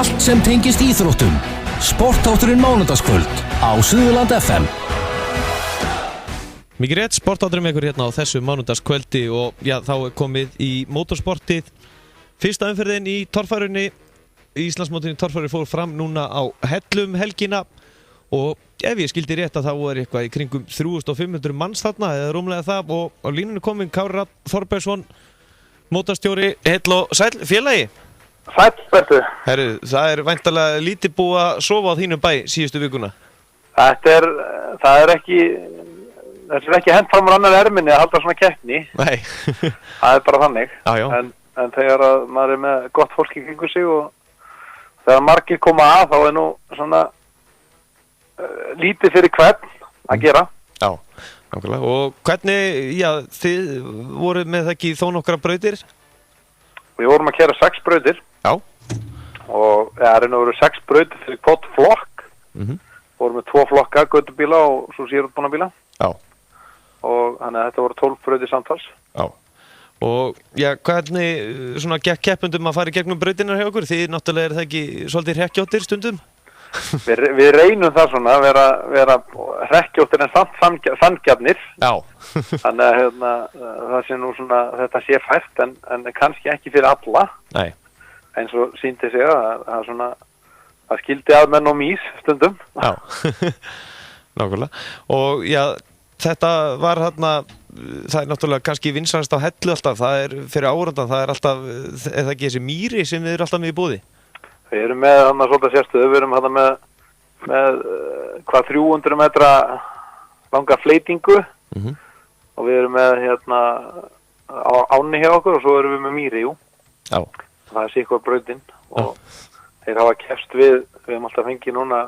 Allt sem tengist íþróttum. Sportátturinn mánudagskvöld á Suðurland FM. Mikið rétt, sportátturinn með ykkur hérna á þessu mánudagskvöldi og já, þá komið í motorsportið. Fyrsta umferðin í torfærunni, Íslandsmótinu torfæri fór fram núna á Hellum helgina og ef ég skildi rétt að þá eitthvað í kringum 3500 manns þarna eða rúmlega það og á línunni kominn Kári Rafn Þorbergsson, mótorstjóri. Heill og sæll félagi. Sæll, Bertu. Herru, það væntanlega lítið búið að sofa á þínum bæ síðustu vikuna. Það er ekki hent fram á annar erminni að halda svona keppni. Nei. Það er bara þannig. Já, já. En þegar að maður er með gott fólk í kringu sig og þegar margir koma að þá er nú svona lítið fyrir hvern að gera. Já, nákvæmlega. Og hvernig, já, þið voruð með það ekki þó nokkra brautir? Við vorum að keyra 6 brautir. Já. Og það voru 6 brautir fyrir hvort flokk. Vorum með 2 flokka, götubíla og svo sérútbánabíla. Já. Og þannig að þetta voru 12 brautir samtals. Já. Og já, hvernig svona gekk keppendum að fara í gegnum brautirnar hjá okkur? Þið náttúrulega það ekki svolítið hrekkjóttir stundum? Við reynum það svona að vera hrekkjóttir en samt sanngjarnir. Já. Þannig að það sé nú svona, þetta sé fært en kannski ekki fyrir alla. Nei. Eins og sýndi sig að svona, það skildi að menn og mís stundum. Já. Nákvæmlega. Og já, þetta var það náttúrulega kannski vinsælast á Hellu alltaf, það fyrir árandan, það alltaf, eða ekki þessi mýri sem við alltaf með í búði? Við erum með svolítið sérstöðu, við erum með hvað 300 metra langa fleitingu og við erum með áni hjá okkur og svo erum við með mýri, jú. Já. Það er sikkur brautin og þeir hafa kepst við höfum alltaf fengið núna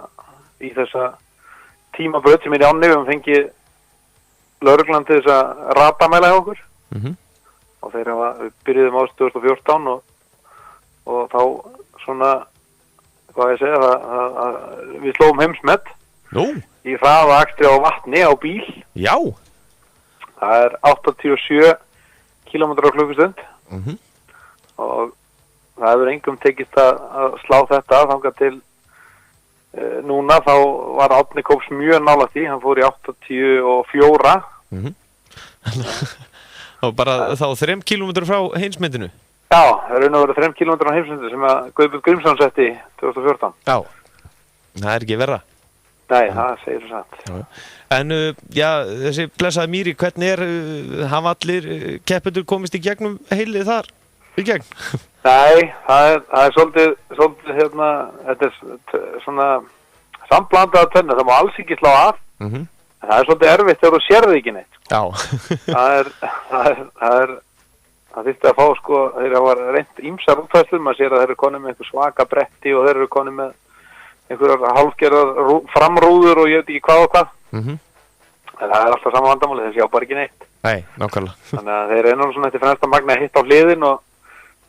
í þessa tímabraut sem er í áni, við höfum fengið lögreglan til þess að ratamæla hjá okkur og þeir við byrjuðum ást 2014 og þá svona, hvað ég segja, við slóum heimsmet í hraðaakstri á vatni á bíl. Já. Það er 87 km á klukkustund og það hefur engum tekist að slá þetta þangað til núna þá var Árni Kóps mjög nálægt því, hann fór í 84. Og bara þá 3 km frá heimsmyndinu? Já, það raun og verið 3 km á heimsmyndinu sem að Guðbjörn Grímsson setti 2014. Já, það er ekki verra. Nei, það segir svo satt. Já. En já, þessi blessaði mýri, hvernig hafa allir keppendur komist í gegnum heilið þar í gegn? Nei, það er svolítið þetta er svona samblandaða tvenna, það má alls ekki slá af, en það er svolítið erfitt þegar þú sérði ekki neitt. Já. Það þyrfti að fá, sko, þeir hafa reynt ýmsar útfærslur, maður sér að þeir eru konið með einhver svaka bretti og þeir eru konið með einhverjar hálfgerðar framrúður og ég veit ekki hvað og hvað. En það er alltaf sama vandamáli, þeir sjá bara ekki neitt. Nei, nákvæmlega. Þannig að þeir eru svona eftir fremsta magna að hitta á hliðin og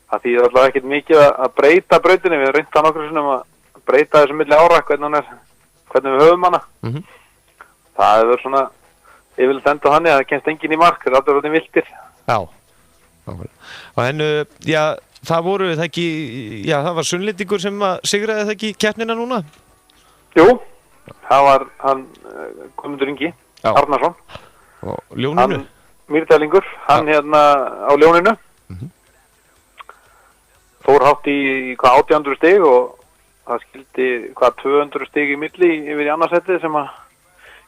það þýðir alltaf ekkert mikið að breyta brautinni, við reynda nokkur sinnum að breyta þessu milli ára, hvernig við höfum hana. Það hefur svona yfirleitt enda þannig að það kemst enginn í mark, þeir eru alltaf viltir. Já, og en, já, það voru það ekki, já, það var Sunnlendingur sem sigraði það ekki keppnina núna? Jú, það var hann Guðmundur Ingi Arnarsson. Og Ljóninu? Hann Mýrdælingur, hann á Ljóninu. Fór hátt í hvað 800 stig og það skildi hvað 200 stig í milli yfir í annarsætið sem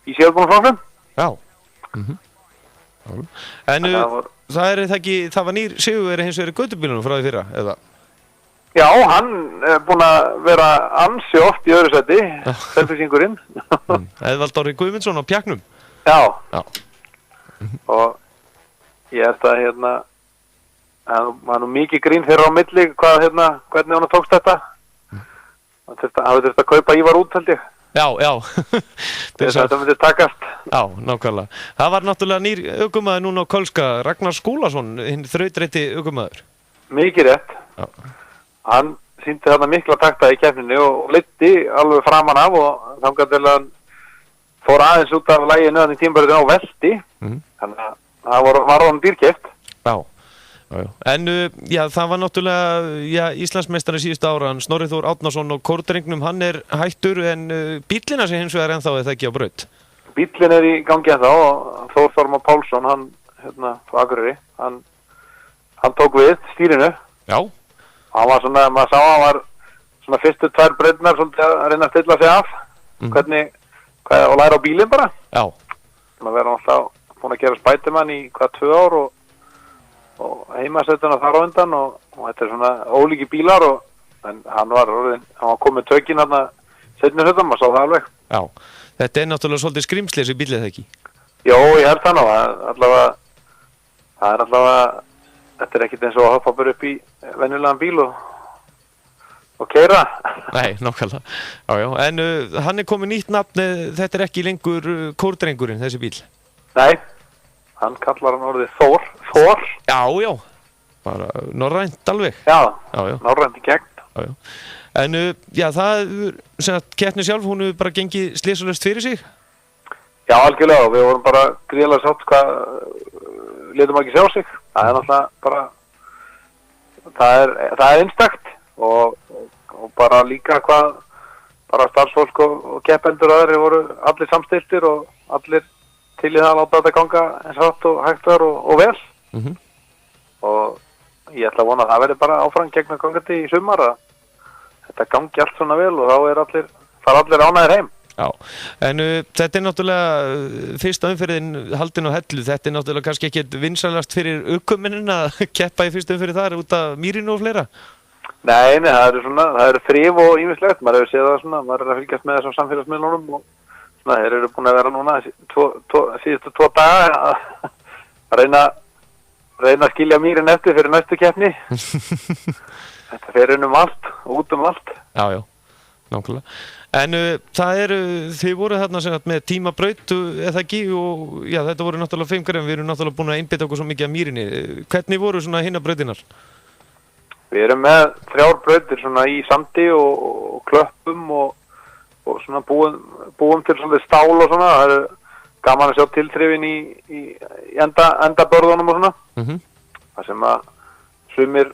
í sérubónaflokknum. Já. En það var nýr sigurvegari hins vegar í götubílunum frá því fyrra, eða? Já, hann er búinn að vera ansi oft í öðru sæti, selfisingurinn. Eðvald Orri Guðmundsson á Pjaknum. Já. Og ég held að það var nú mikið grín þeirra á milli hvernig hann tókst þetta. Það hafði þurft að kaupa Ívar út, held ég. Já. Þetta myndi takast. Já, nákvæmlega. Það var náttúrulega nýr ökumaður núna á Kölska, Ragnar Skúlason, hinn þrautreyti ökumaður. Mikið rétt. Já. Hann sýndi þarna mikla takta í keppninni og leiddi alveg framan af og þangað til hann fór aðeins út af laginu í tímabrautinni á velti. Þannig að það var hann dýrkeypt. Já. En já, það var náttúrulega Íslandsmeistari síðustu ára, Snorri Þór Árnason og kórdrengnum, hann hættur en bíllinn sé hins vegar ennþá eða ekki á braut. Bíllinn í gangi ennþá og Þór Þormar Pálsson, hann frá Akureyri, hann tók við stýrinu. Já. Hann var svona, maður sá hann var svona fyrstu 2 brautirnar svolítið að reyna að stilla sig af, og læra á bílinn bara. Já. Maður verður alltaf búin að gera spætumann í 2 ár og heimasættuna þar á undan og þetta svona ólíki bílar en hann var komið tökinn hann að setja þetta, maður sá það alveg. Já, þetta náttúrulega svolítið skrimsli þessi bíl eða ekki? Jó, ég held það nú, það er allavega, þetta ekkert eins og að hoppa bara upp í venjulegan bíl og keyra. Nei, nákvæmlega. Já, en hann komið nýtt nafn, þetta ekki lengur kórdrengurinn, þessi bíl? Nei, hann kallar hann orðið Þór. Já, bara norrænt alveg. Já. Norrænt í gegn. Já. En það, keppni sjálf, hún hefur bara gengið slysalaust fyrir sig? Já, algjörlega, og við vorum bara gríðarlega sátt hvað létum ekki sjá sig. Það náttúrulega bara, það er einstakt og bara líka hvað, bara starfsfólk og keppendur og aðri voru allir samstiltir og allir til í það að láta þetta ganga eins hratt og hægt var og vel. Og ég ætla að vona að það verði bara áfram gegn að gangandi í sumar að þetta gangi allt svona vel og þá fara allir ánægðir heim. Já, en þetta náttúrulega fyrsta umferðin haldin á Hellu, þetta náttúrulega kannski ekkert vinsælast fyrir ökumennina að keppa í fyrsta umferði þar út af mýrinu og fleira? Nei, það eru þrif og ýmislegt, maður hefur séð það svona, maður að fylgjast með þessum samfélagsmiðlunum og svona, þeir eru búin að vera núna síðustu 2 daga að reyna að skilja mýrin eftir fyrir næstu keppni. Þetta fer inn allt, út allt. Já, nákvæmlega. En þið voru þarna með tímabraut eða ekki og þetta voru náttúrulega 5 við erum náttúrulega búin að einbeita okkur svo mikið af mýrinni. Hvernig voru svona hinna brautinar? Við erum með 3 brautir svona í sandi og klöppum og svona búum til svona stál og svona. Það er gaman að sjá tilþrifin í endabörðunum og svona. Það sem að sumir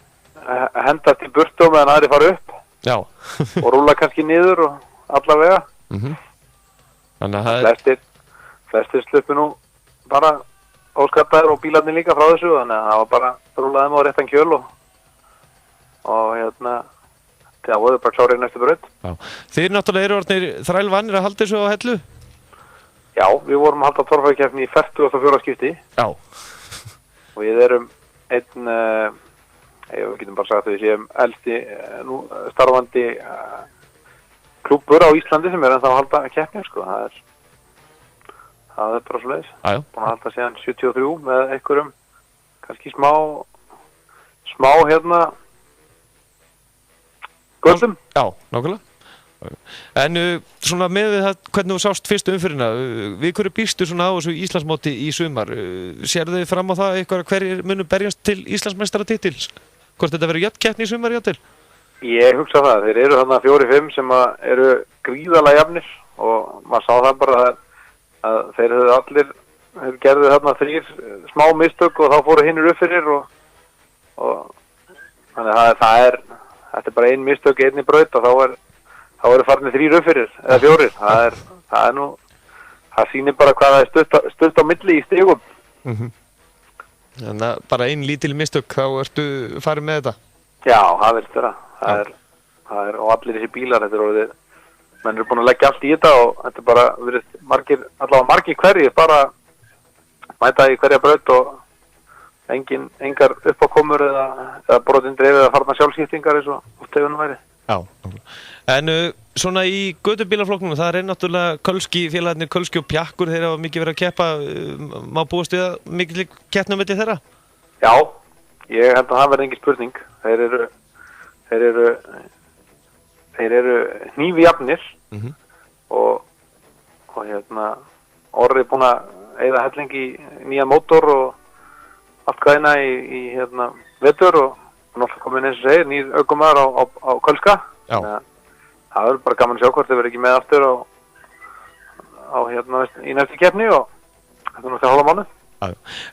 hendast í burtu meðan aðri fara upp. Já. Og rúla kannski niður og allavega. Þannig að flestir sluppu nú bara óskaptaðir og bílarnir líka frá þessu, þannig að það var bara rúlaðum á réttan kjöl og það voru bara klárið næstu braut. Já. Þið náttúrulega eru orðnir þrælvanir að halda þessu á Hellu? Já, við vorum að halda torfærukeppni í 44. skipti. Já. Og við erum við getum bara sagt að við séum elsti starfandi klúbbur á Íslandi sem ennþá að halda keppni, sko. Það er bara svoleiðis. Búin að halda síðan 73 með einhverjum kannski smá göldum. Já, nákvæmlega. En svona með við það, hvernig þú sást fyrstu umfyrirna, við hverju býstu svona á þessu Íslandsmóti í sumar? Sérðu þið fram á það eitthvað hverjir munu berjast til Íslandsmeistaratitils? Hvort þetta verður jöfn í sumar jafnvel? Ég hugsa það, þeir eru þarna 4-5 sem eru gríðarlega jafnir og maður sá það bara að þeir gerðu þarna 3 smá mistök og þá fóru hinnur upp fyrir og þannig að þetta er bara 1 mistök í 1 braut og þá eru farnir 3 upp fyrir eða 4. Það sýnir bara hvað það er stutt á milli í stigum. Þannig að bara 1 lítil mistök, þá ertu farið með þetta? Já, það verður vera. Það er og allir þessi bílar, menn eru búin að leggja allt í þetta og þetta er bara verið margir hverjir bara mæta í hverja braut og engar uppákomur eða brotin dreifið að farna sjálfskiptingar eins og oft hefur nú verið. Já, en svona í gödubílaflokknum, það er náttúrulega félagarnir Kölski og Pjakkur, þeir hafa mikið verið að keppa, má búast við að mikið keppnum milli þeirra? Já, ég held að það verði engin spurning. Þeir eru hnífjafnir og Orri er búin að eyða helling í nýja mótor og allt hvaðina í vetur og náttúrulega komin eins og segir, nýr aukumæður á Kölska. Það verður bara gaman að sjá hvort þau verður ekki með aftur í næstu keppni og þetta er náttúrulega hálfa mánuð.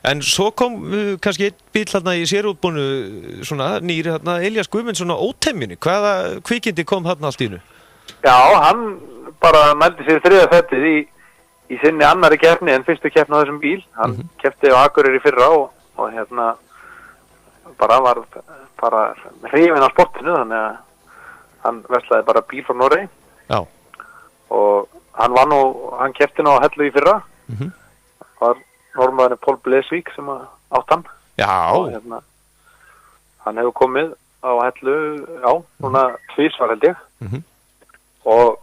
En svo kom kannski einn bíl þarna í sérútbúnu svona nýr þarna Elías Guðmundsson á ótemjunni. Hvaða kvikindi kom þarna allt í einu? Já, hann bara mældi sér þriðja sætið í sinni annari keppni en fyrstu keppni á þessum bíl. Hann keppti á Akureyri í fyrra og hérna bara var bara hrifinn á sportinu, þannig að hann verslaði bara bíl frá Noregi. Já. Og hann keppti nú á Hellu í fyrra. Var normaðurinn Pól Blesvík sem átt hann. Já. Og hérna, hann hefur komið á Hellu, já, núna tvisvar held ég. Og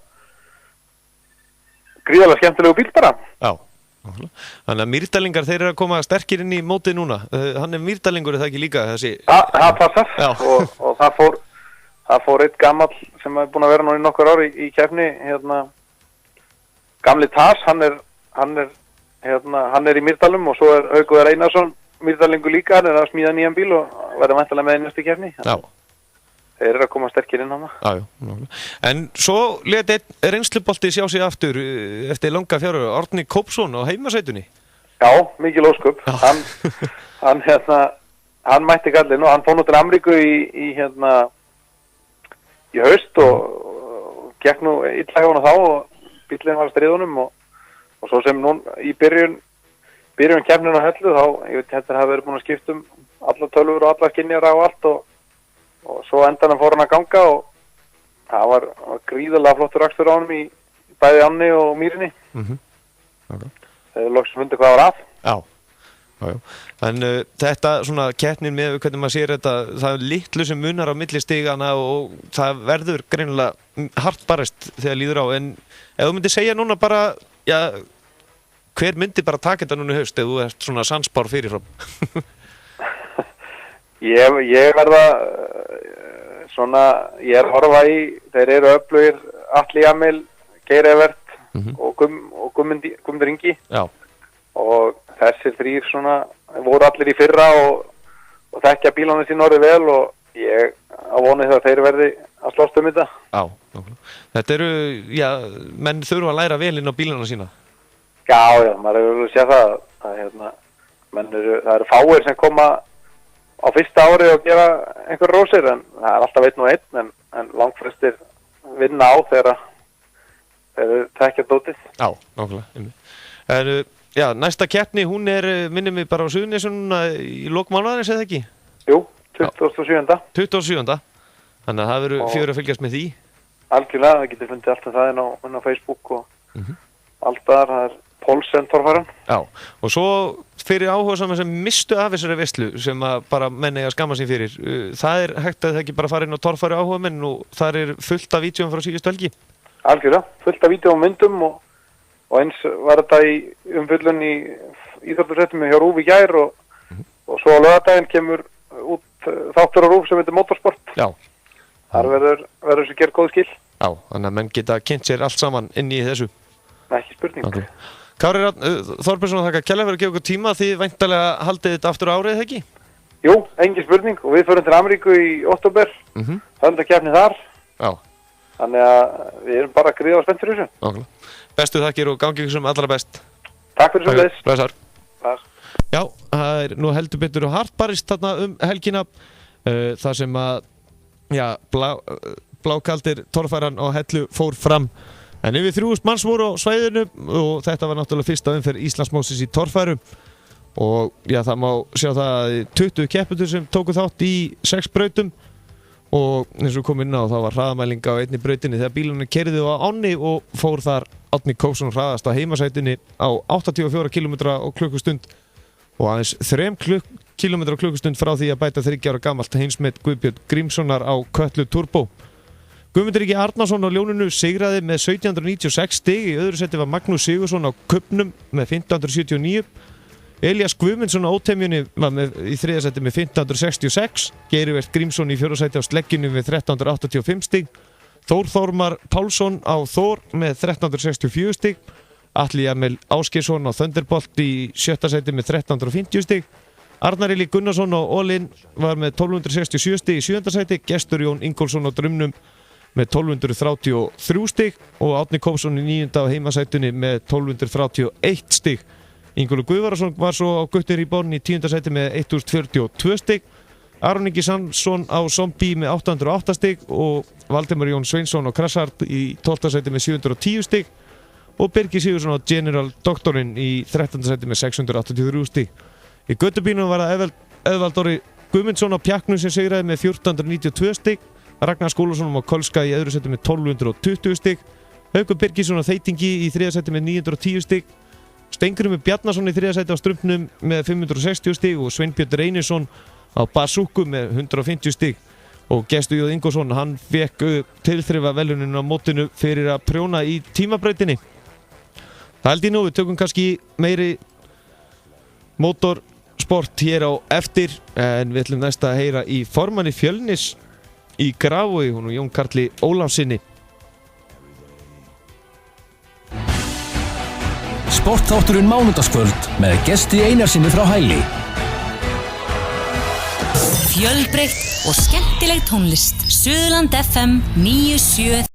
gríðarlega skemmtilegu bíl bara. Já. Þannig að Mýrdallingar, þeir eru að koma sterkir inn í mótið núna. Hann er Mýrdallingur, er það ekki líka þessi? Það passar og það fór eitt gamall sem er búin að vera núna í nokkur ári í keppni, hérna gamli Tars, hann er í Mýrdalum og svo er Haukur Einarsson Mýrdallingur líka, hann er að smíða nýjan bíl og verða væntanlega með í næstu keppni. Já. Þeir eru að koma sterkir inn hana. Já. En svo lét einn reynslubolti sjá sig aftur eftir langa fjáru, Árni Kópsson á heimasætunni. Já, mikil ósköp. Hann mætti gallinn og hann fór nú til Ameríku í haust og gekk nú illa hjá hana þá og bíllinn var að stríðunum og svo sem nú í byrjun keppnin á Hellu þá, ég veit þetta hafi verið búin að skipta alla tölvur og alla skynjara og allt og svo endan fór hann að ganga og það var gríðarlega flottur akstur á honum í bæði ánni og mýrinni. Þegar loksins fundi hvað var að. Já. En þetta svona keppnin með hvernig maður sér þetta, það er litlu sem munar á milli stigana og það verður greinilega hart barist þegar líður á, en ef þú myndir segja núna bara, já, hver myndi bara taka þetta núna í haust ef þú ert svona sannspár fyrirfram? Ég verða svona, ég er horfa í, þeir eru öflugir Atli Jamil, Geir Evert og Guðmundur Ingi. Já. Og þessir þrír svona voru allir í fyrra og þekkja bílana sín orðið vel og ég á vonið það að þeir verði að slóst þetta. Já, þetta eru, já, menn þurfa að læra vel inn á bílana sína. Já, maður hefur vel séð það það eru fáir sem koma á fyrsta ári og gera einhver rósir, en það er alltaf einn og einn, en langflestir vinna á þegar þeir tekja dótið. Já, nákvæmlega. En já, næsta keppni, hún er, minnum við bara á Suðurnesjunum í lok mánaðarins, eða ekki? Jú, 27. 27. Þannig að það verður fjör að fylgjast með því. Algjörlega, það getur fundið alltaf það inn á Facebook og allt það er Pólsen torfæran. Já, og svo fyrir áhugasamar sem mistu af þessari veislu sem að bara menn eiga að skamma sig fyrir, það er hægt að það ekki bara fara inn á torfæru áhugamenn og það er fullt af vídeóum frá síðustu helgi. Algjörlega, fullt af vídeóum og myndum og eins var þetta í umfyllun í íþróttasveittum hjá RÚV í gær og svo á laugardaginn kemur út þáttur á RÚV sem heitir Motorsport. Já. Þar verður þessu gerð góð skil. Já, þannig að menn geta kynnt sér allt saman inn í þessu. Ekki spurning. Okay. Kári Þorbjörnsson, þakka kærlega fyrir að gefa okkur tíma, þið væntanlega haldið þetta aftur á árið, eða ekki? Jú, engin spurning og við förum til Ameríku í október, höldum keppni þar. Já. Þannig að við erum bara gríðarlega spennt fyrir þessu. Okay. Bestu þakkir og gangi ykkur sem allra best. Takk fyrir sem leys. Blessar. Já, það er nú heldur betur og hart barist þarna helgina, þar sem að, já, blákaldir torfæran á Hellu fór fram. En yfir 3000 manns voru á svæðinu og þetta var náttúrulega fyrsta umferð Íslandsmótsins í torfæru og já, það má sjá það að 20 keppendur sem tóku þátt í 6 brautum og eins og kom inn á þá var hraðamæling á einni brautinni þegar bílunum keyrðu á ánni og fór þar Árni Kópsson hraðast á heimasætunni á 84 km á klukkustund og aðeins 3 km á klukkustund frá því að bæta 30 ára gamalt heimsmet Guðbjörn Grímssonar á Kötlu Turbo. Guðmundur Ingi Arnarsson á Ljóninu sigraði með 1796 stig, í öðru seti var Magnús Sigurðsson á Kubbnum með 1579. Elías Guðmundsson á Ótemjunni var í þriðja seti með 1566. Geir Evert Grímsson í fjórða seti á Sleggjunni með 1385 stig. Þór Þormar Pálsson á Þór með 1364 stig. Atli Jamil Ásgeirsson á Thunderbolt í sjötta seti með 1350 stig. Arnar Eli Gunnarsson á All-In var með 1267 stig í sjöunda seti. Gestur Jón Ingólfsson á Drumnum með 1233 stig og Árni Kópsson í 9. á heimasætunni með 1231 stig. Ingólfur Guðvarason var svo á Guttir í Born í 10. sæti með 1042 stig. Aron Ingi Samson á Zombie með 808 stig og Valdimar Jón Sveinsson og Krassard í 12. sæti með 710 stig og Birgir Sigursson á General Doktorinn í 13. sæti með 683 stig. Í Götubínum var það Eðvald Orri Guðmundsson á Pjaknum sem sigraði með 1492 stig, Ragnar Skúlason á Kolska í öðru sæti með 1220 stig, Haukur Birgisson á Þeitingi í 3. sæti með 910 stig, Steingrímur Bjarnason í 3. sæti á Strumpnum með 560 stig og Sveinbjörn Reynisson á Bazooku með 150 stig og Gestur Jóð Ingvarsson, hann fékk tilþrifa velunin á mótinu fyrir að prjóna í tímabrautinni. Það held ég nú, við tökum kannski meiri mótorsport hér á eftir en við ætlum næst að heyra í formanni Fjölnis í Grafvogi, hún og Jón Karli Ólafsinni. Sportþátturinn Mánudagskvöld með Gesti Einarsinni frá Hæli. Fjölbreytt og skemmtileg tónlist. Suðurland FM 97.